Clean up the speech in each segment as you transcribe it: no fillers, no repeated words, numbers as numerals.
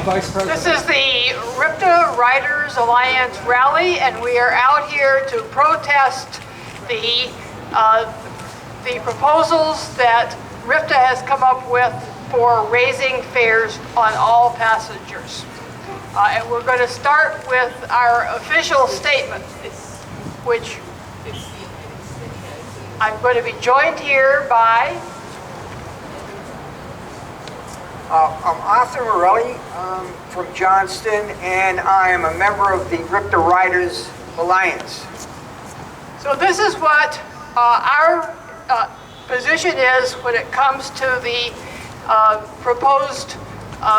Vice President. This is the RIPTA Riders Alliance rally, and we are out here to protest the proposals that RIPTA has come up with for raising fares on all passengers. And we're going to start with our official statement, which I'm going to be joined here by I'm Arthur Morelli from Johnston, and I am a member of the RIPTA Riders Alliance. So this is what our position is when it comes to the proposed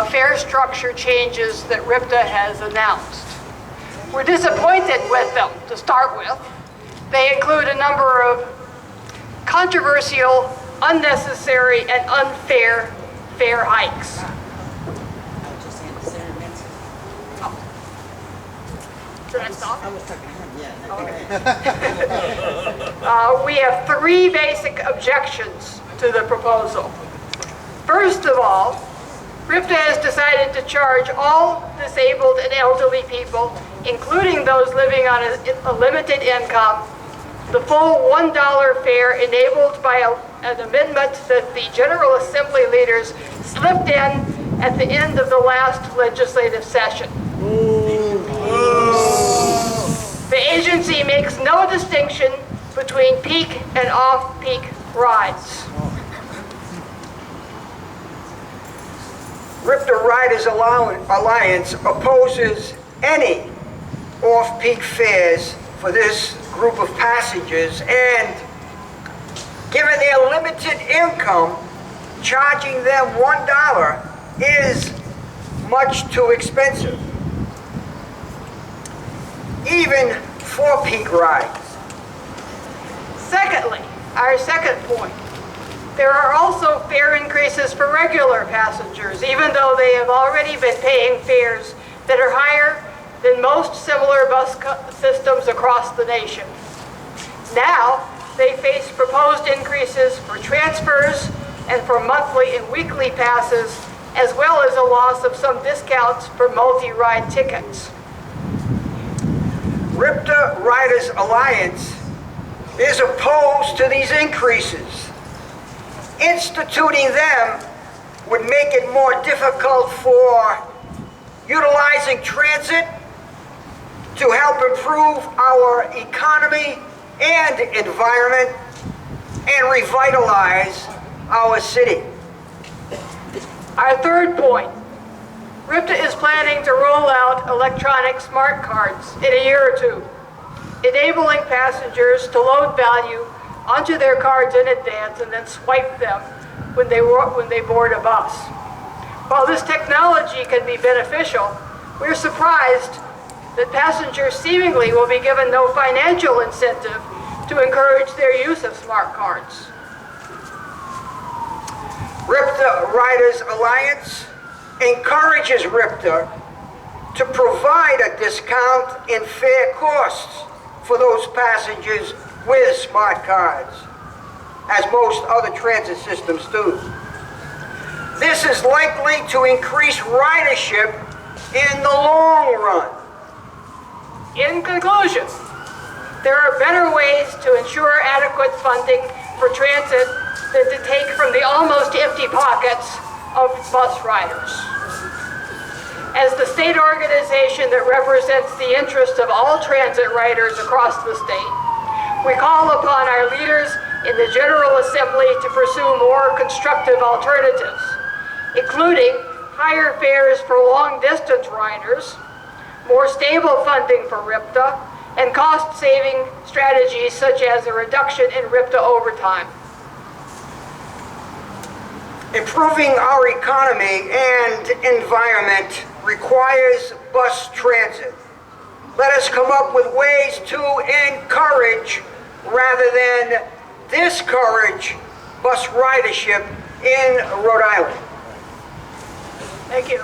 fare structure changes that RIPTA has announced. We're disappointed with them to start with. They include a number of controversial, unnecessary, and unfair fare hikes. Should I stop? I was talking to him, yeah. Okay. We have three basic objections to the proposal. First of all, RIPTA has decided to charge all disabled and elderly people, including those living on a limited income, the full $1 fare enabled by an amendment that the General Assembly leaders slipped in at the end of the last legislative session. The agency makes no distinction between peak and off-peak rides. RIPTA Riders Alliance opposes any off-peak fares for this group of passengers, and given their limited income, charging them $1 is much too expensive, even for peak rides. Secondly, our second point, there are also fare increases for regular passengers, even though they have already been paying fares that are higher than most similar bus systems across the nation. Now, they face proposed increases for transfers and for monthly and weekly passes, as well as a loss of some discounts for multi-ride tickets. RIPTA Riders Alliance is opposed to these increases. Instituting them would make it more difficult for utilizing transit to help improve our economy and environment and revitalize our city. Our third point, RIPTA is planning to roll out electronic smart cards in a year or two, enabling passengers to load value onto their cards in advance and then swipe them when they board a bus. While this technology can be beneficial, we're surprised that passengers seemingly will be given no financial incentive to encourage their use of smart cards. RIPTA Riders Alliance encourages RIPTA to provide a discount in fare costs for those passengers with smart cards, as most other transit systems do. This is likely to increase ridership in the long run. In conclusion, there are better ways to ensure adequate funding for transit than to take from the almost empty pockets of bus riders. As the state organization that represents the interests of all transit riders across the state, we call upon our leaders in the General Assembly to pursue more constructive alternatives, including higher fares for long-distance riders, more stable funding for RIPTA, and cost-saving strategies such as a reduction in RIPTA overtime. Improving our economy and environment requires bus transit. Let us come up with ways to encourage rather than discourage bus ridership in Rhode Island. Thank you.